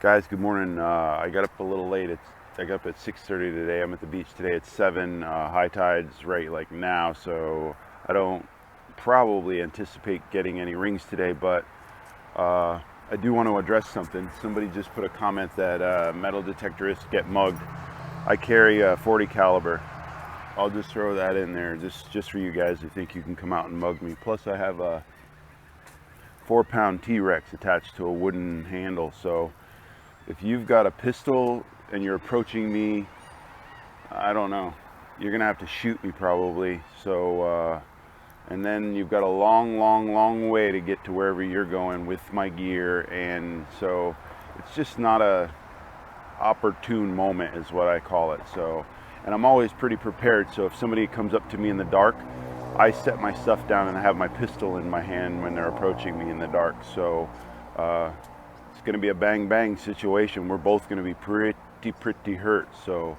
Guys, good morning. I got up a little late. I got up at 6:30 today. I'm at the beach today at 7. High tide's right like now, so I don't probably anticipate getting any rings today, but I do want to address something. Somebody just put a comment that metal detectorists get mugged. I carry a 40 caliber. I'll just throw that in there just for you guys who think you can come out and mug me. Plus I have a 4-pound T-Rex attached to a wooden handle, so if you've got a pistol and you're approaching me, I don't know, you're gonna have to shoot me probably. So and then you've got a long way to get to wherever you're going with my gear, and so it's just not a opportune moment is what I call it. So, and I'm always pretty prepared, so if somebody comes up to me in the dark, I set my stuff down and I have my pistol in my hand when they're approaching me in the dark. So it's going to be a bang bang situation. We're both going to be pretty hurt. So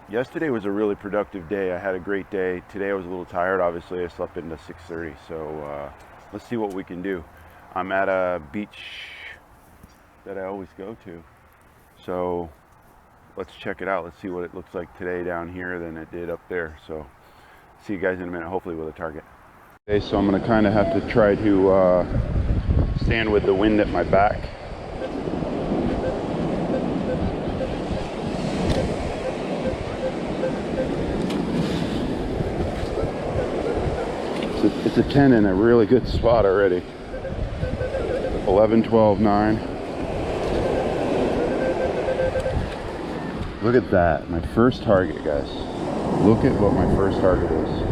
yesterday was a really productive day. I had a great day. Today I was a little tired. Obviously I slept into 6:30. So let's see what we can do. I'm at a beach that I always go to. So let's check it out. Let's see what it looks like today down here than it did up there. So see you guys in a minute, hopefully with a target. Okay, so I'm going to kind of have to try to stand with the wind at my back. It's a 10 in a really good spot already. 11, 12, 9. Look at that, my first target, guys. Look at what my first target is.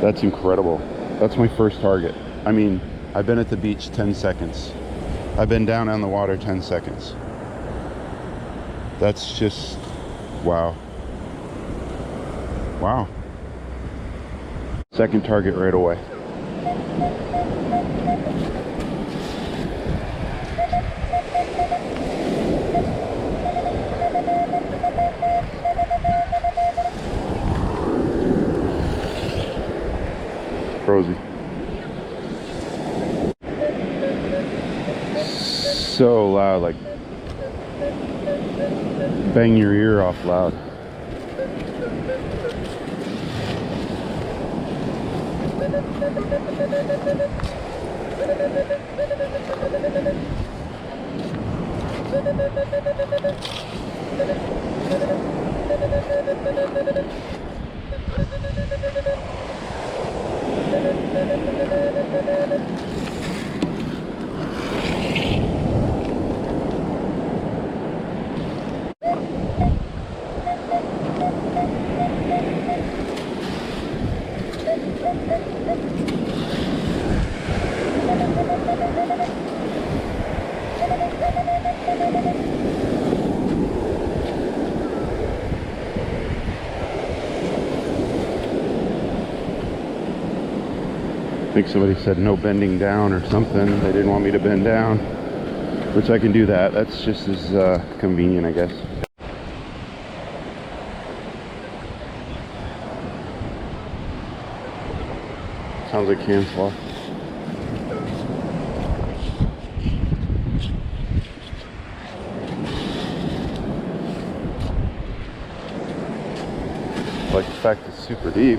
That's incredible. That's my first target. I mean, I've been at the beach 10 seconds. I've been down on the water 10 seconds. That's just, wow. Wow. Second target right away. Rosie. So loud, like bang your ear off loud. I think somebody said no bending down or something. They didn't want me to bend down, which I can do that. That's just as convenient, I guess. Sounds like cancel. I like the fact it's super deep.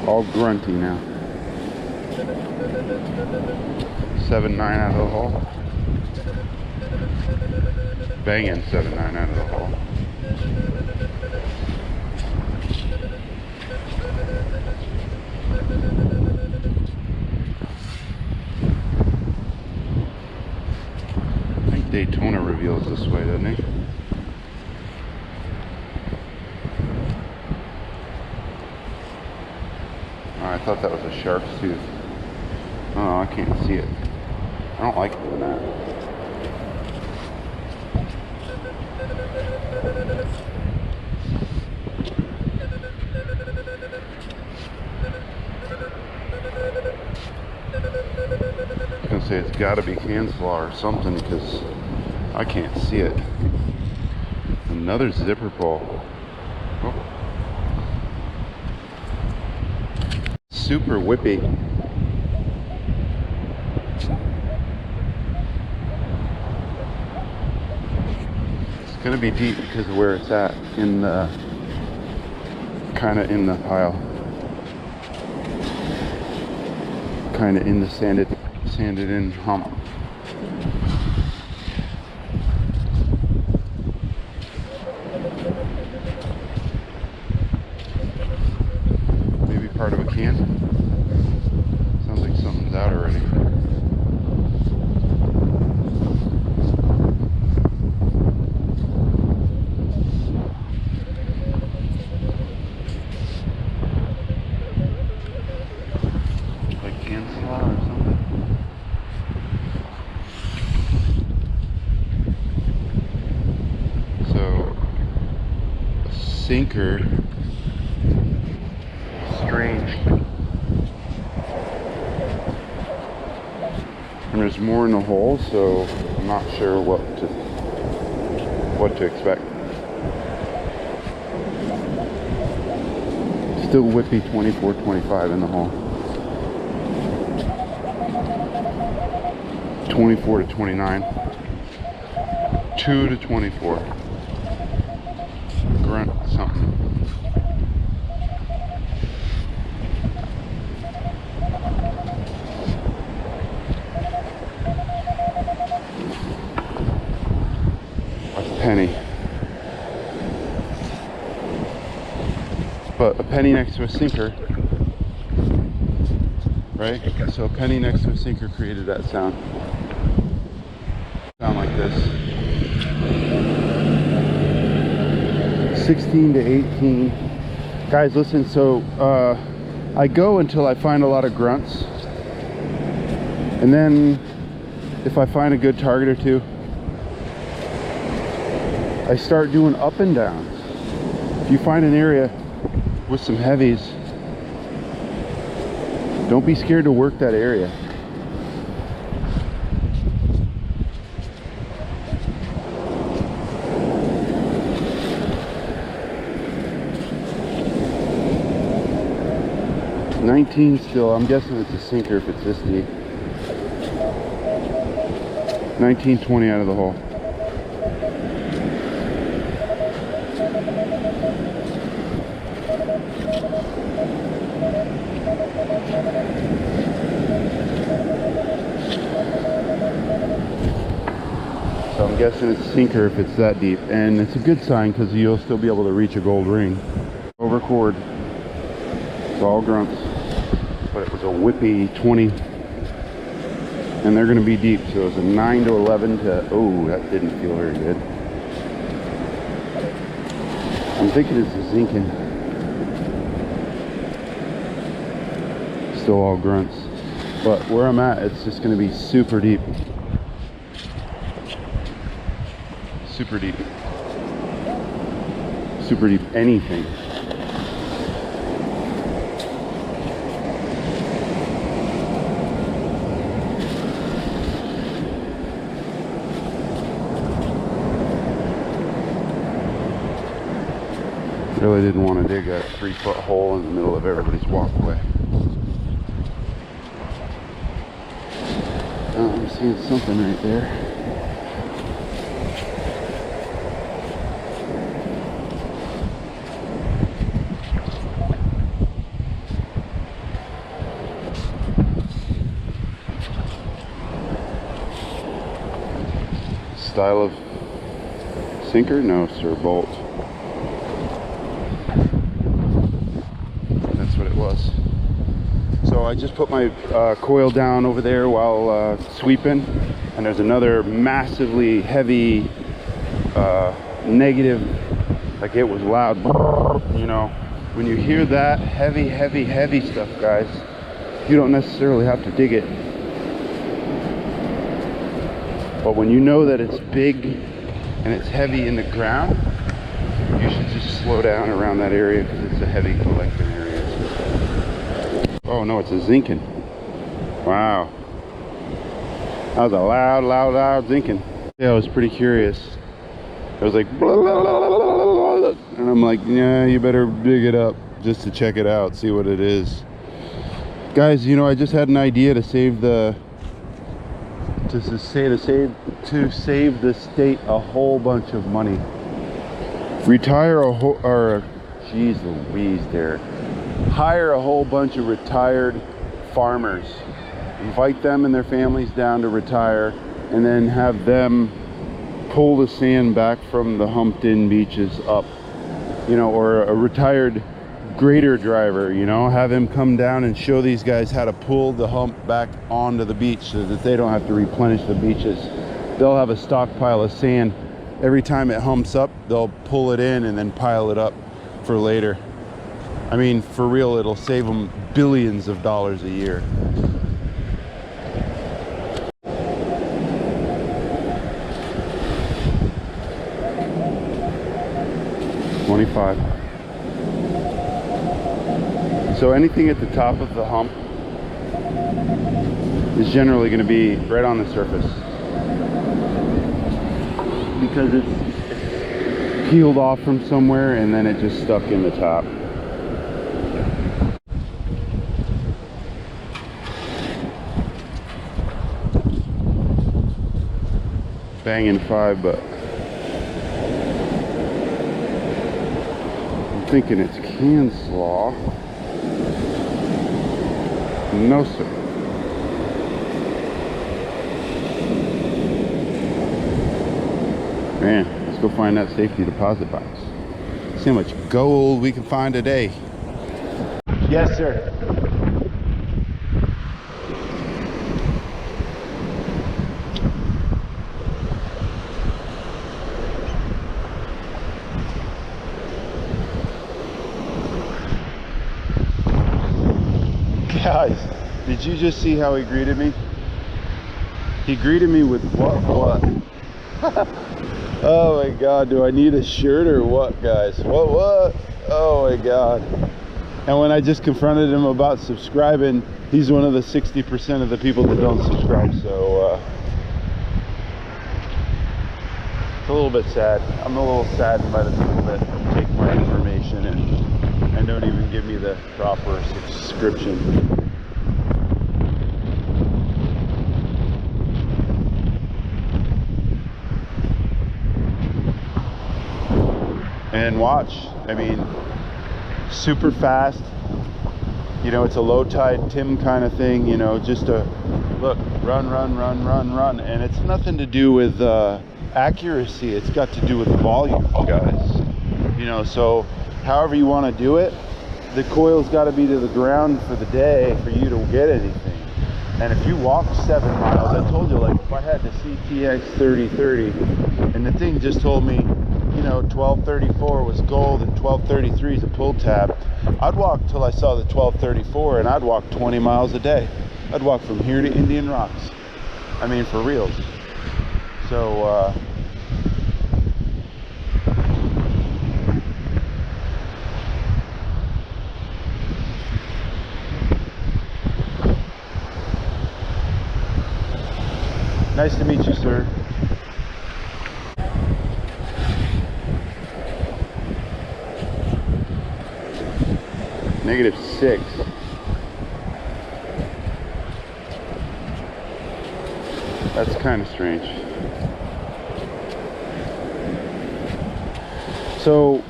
All grunty now. 7-9 out of the hole. Banging 7-9 out of the hole. I think Daytona reveals this way, doesn't he? I thought that was a shark's tooth. Oh, I can't see it. I don't like doing that. I was gonna say it's gotta be Hanselaar or something because I can't see it. Another zipper pull. Oh. super whippy. It's gonna be deep because of where it's at, in the kind of in the pile, kind of in the sanded in hump. Maybe part of a can. Sounds like something's out already. Like cancel or something. So a sinker. Strange. And there's more in the hole, so I'm not sure what to expect. Still whippy 24-25 in the hole. 24 to 29. 2 to 24. Grunt something. Penny, but a penny next to a sinker, right? So a penny next to a sinker created that sound like this. 16 to 18. Guys, listen, so I go until I find a lot of grunts, and then if I find a good target or two, I start doing up and downs. If you find an area with some heavies, don't be scared to work that area. $19 still. I'm guessing it's a sinker if it's this deep. $19.20 out of the hole. So I'm guessing it's a sinker if it's that deep, and it's a good sign because you'll still be able to reach a gold ring. Over cord. It's all grunts, but it was a whippy 20, and they're going to be deep. So it was a 9 to 11 to, oh, that didn't feel very good. I'm thinking it's a zinking. Still all grunts, but where I'm at, it's just going to be super deep. Super deep. Super deep anything. Really didn't want to dig a 3-foot hole in the middle of everybody's walkway. Oh, I'm seeing something right there. Style of sinker? No, sir, bolt. That's what it was. So I just put my coil down over there while sweeping, and there's another massively heavy negative, like it was loud. You know, when you hear that heavy stuff, guys, you don't necessarily have to dig it. But when you know that it's big and it's heavy in the ground, you should just slow down around that area because it's a heavy collecting area. Oh no, it's a zinking. Wow. That was a loud zinking. Yeah, I was pretty curious. I was like, blah, blah, blah, blah, blah, blah. And I'm like, yeah, you better dig it up just to check it out, see what it is. Guys, you know, I just had an idea to save the save the state a whole bunch of money. Retire geez Louise, Derek. Hire a whole bunch of retired farmers. Invite them and their families down to retire, and then have them pull the sand back from the humped-in beaches up. You know, or a retired grader driver, you know, have him come down and show these guys how to pull the hump back onto the beach so that they don't have to replenish the beaches. They'll have a stockpile of sand. Every time it humps up, they'll pull it in and then pile it up for later. I mean, for real, it'll save them billions of dollars a year. $25. So anything at the top of the hump is generally going to be right on the surface, because it's peeled off from somewhere and then it just stuck in the top. Banging 5, but I'm thinking it's can slaw. No, sir. Man, let's go find that safety deposit box. See how much gold we can find today. Yes, sir. Guys, did you just see how he greeted me? He greeted me with what? Oh my God, do I need a shirt or what, guys? What? Oh my God. And when I just confronted him about subscribing, he's one of the 60% of the people that don't subscribe, so it's a little bit sad. I'm a little saddened by the people that take my information and don't even give me the proper subscription. And watch, I mean, super fast, you know, it's a low tide Tim kind of thing, you know, just a look, run, and it's nothing to do with accuracy, it's got to do with volume, guys, you know. So however you want to do it, the coil's got to be to the ground for the day for you to get anything. And if you walk 7 miles, I told you, like, if I had the CTX 3030 and the thing just told me, you know, 1234 was gold and 1233 is a pull tab, I'd walk till I saw the 1234, and I'd walk 20 miles a day. I'd walk from here to Indian Rocks. I mean, for reals. So nice to meet you, sir. -6. That's kind of strange. So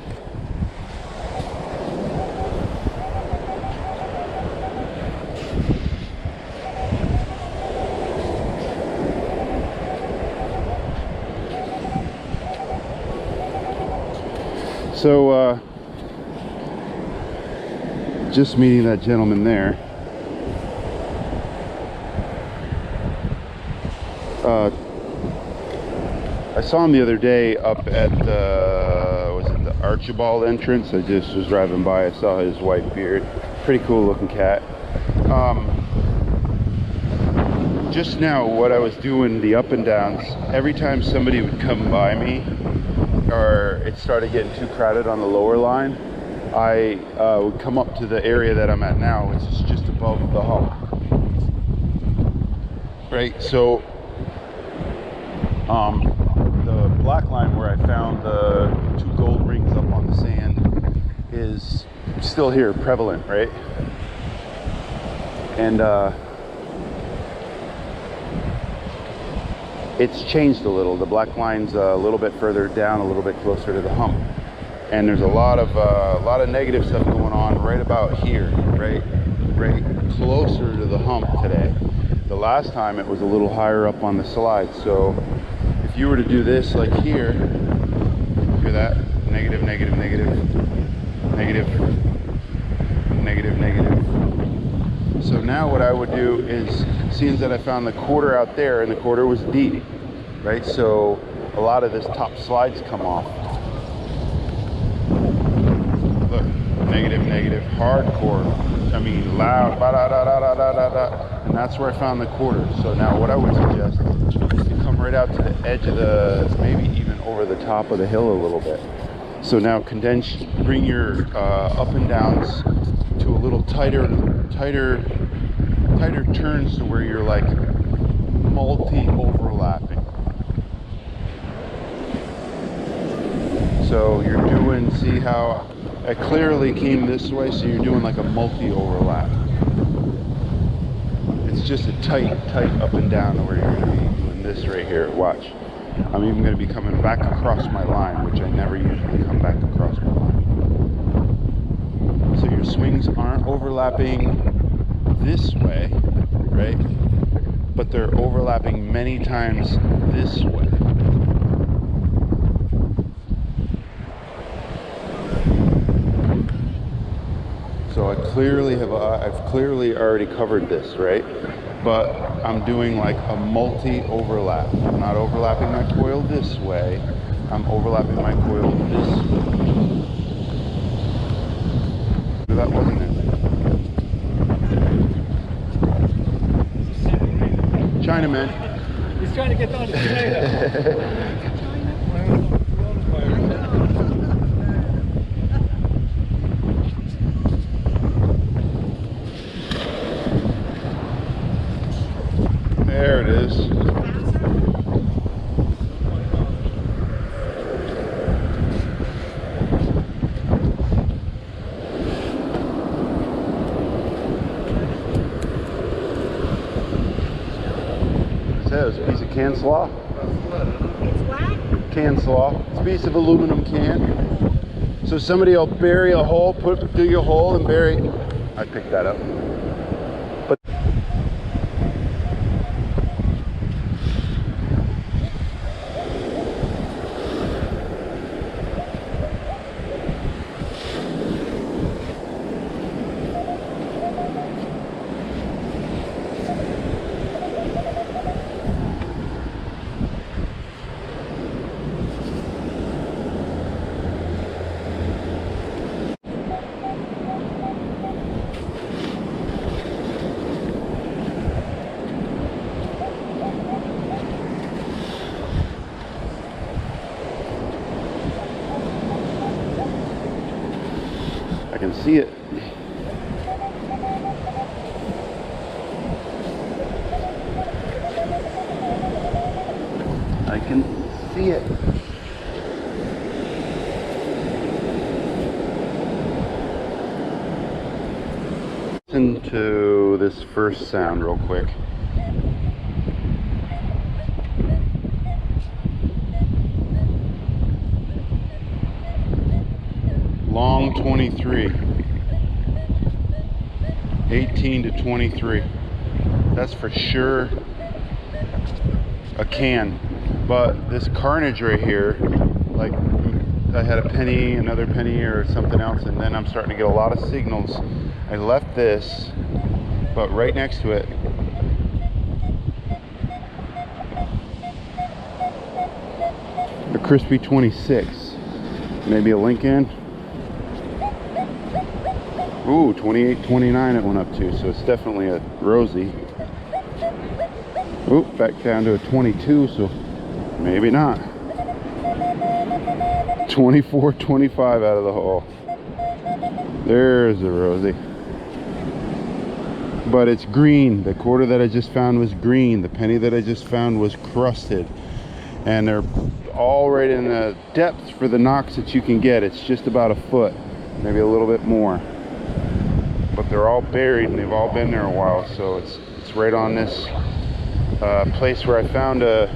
just meeting that gentleman there. I saw him the other day up at the, was it the Archibald entrance? I just was driving by, I saw his white beard. Pretty cool looking cat. Just now, what I was doing, the up and downs, every time somebody would come by me, or it started getting too crowded on the lower line, I would come up to the area that I'm at now, which is just above the hump. Right, so the black line where I found the 2 gold rings up on the sand is still here, prevalent, right? and it's changed a little. The black line's a little bit further down, a little bit closer to the hump, and there's a lot of negative stuff going on right about here, right closer to the hump today. The last time it was a little higher up on the slide. So if you were to do this like here, hear that? Negative, negative, negative, negative, negative, negative. So now what I would do is, seeing that I found the quarter out there, and the quarter was deep, right? So a lot of this top slides come off. Look, negative, negative, hardcore. I mean, loud, and that's where I found the quarter. So now what I would suggest is to come right out to the edge of the, maybe even over the top of the hill a little bit. So now bring your up and downs to a little tighter turns to where you're like multi-overlapping. So you're doing, see how I clearly came this way, so you're doing like a multi-overlap. It's just a tight up and down to where you're going to be doing this right here. Watch. I'm even going to be coming back across my line, which I never usually come back across my line. So your swings aren't overlapping this way, right? But they're overlapping many times this way. So I've clearly already covered this, right? But I'm doing like a multi-overlap. I'm not overlapping my coil this way. I'm overlapping my coil this way. That wasn't it. Chinaman. He's trying to get down to China. There it is. It was a piece of can slaw. It's what? Can slaw. It's a piece of aluminum can. So somebody will bury a hole, dig a hole and bury. I picked that up. But I can see it. I can see it. Listen to this first sound real quick. Long 23, 18 to 23. That's for sure a can. But this carnage right here, like I had a penny, another penny or something else, and then I'm starting to get a lot of signals. I left this, but right next to it, a crispy 26, maybe a Lincoln. Ooh, 28, 29 it went up to, so it's definitely a Rosie. Ooh, back down to a 22, so maybe not. 24, 25 out of the hole. There's a Rosie. But it's green. The quarter that I just found was green. The penny that I just found was crusted. And they're all right in the depth for the knocks that you can get. It's just about a foot, maybe a little bit more. but they're all buried and they've all been there a while. So it's right on this place where I found that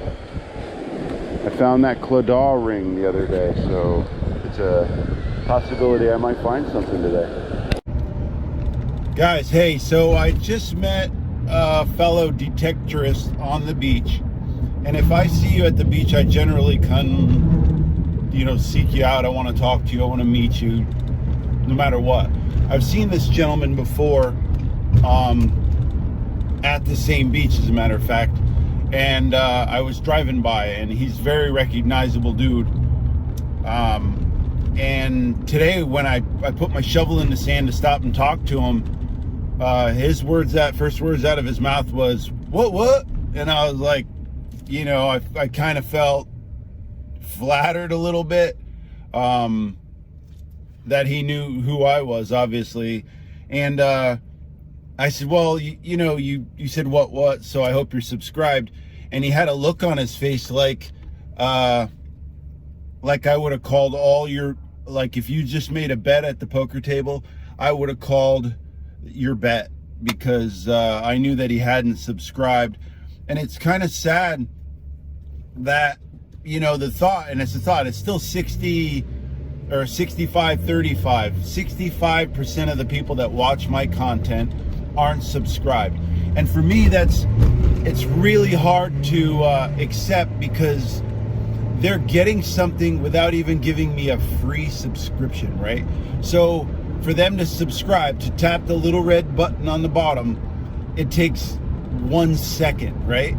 Claudal ring the other day. So it's a possibility I might find something today. Guys, hey, so I just met a fellow detectorist on the beach, and if I see you at the beach, I generally come, seek you out. I want to talk to you. I want to meet you, no matter what. I've seen this gentleman before at the same beach, as a matter of fact, and I was driving by, and he's a very recognizable dude. And today, when I put my shovel in the sand to stop and talk to him, his first words out of his mouth was, what? And I was like, I kind of felt flattered a little bit, that he knew who I was, obviously. And, I said, well, you said what? So I hope you're subscribed. And he had a look on his face like I would have called if you just made a bet at the poker table, I would have called your bet, because I knew that he hadn't subscribed. And it's kind of sad that, it's still 60 or 65, 35. 65% of the people that watch my content aren't subscribed. And for me, it's really hard to accept, because they're getting something without even giving me a free subscription, right? So for them to subscribe, to tap the little red button on the bottom, it takes 1 second, right?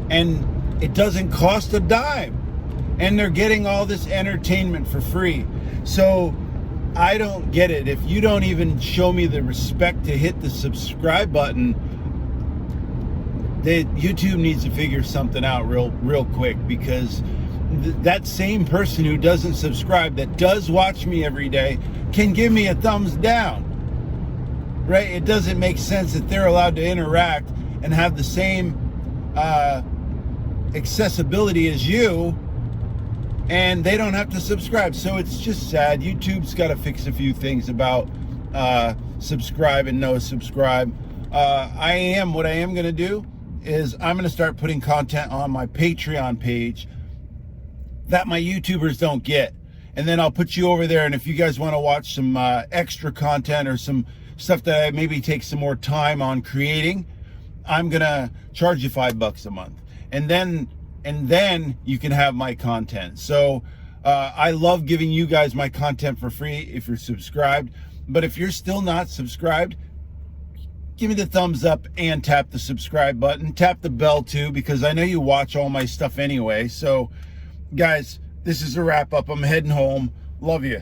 And it doesn't cost a dime. And they're getting all this entertainment for free. So I don't get it. If you don't even show me the respect to hit the subscribe button, YouTube needs to figure something out real quick, because that same person who doesn't subscribe, that does watch me every day, can give me a thumbs down, right? It doesn't make sense that they're allowed to interact and have the same accessibility as you, and they don't have to subscribe. So it's just sad. YouTube's got to fix a few things about subscribe and no subscribe. What I am going to do is I'm going to start putting content on my Patreon page that my YouTubers don't get. And then I'll put you over there, and if you guys want to watch some extra content or some stuff that I maybe take some more time on creating, I'm gonna charge you $5 a month, and then you can have my content. So I love giving you guys my content for free if you're subscribed. But if you're still not subscribed, give me the thumbs up and tap the subscribe button. Tap the bell too, because I know you watch all my stuff anyway. So guys, this is a wrap up. I'm heading home. Love you.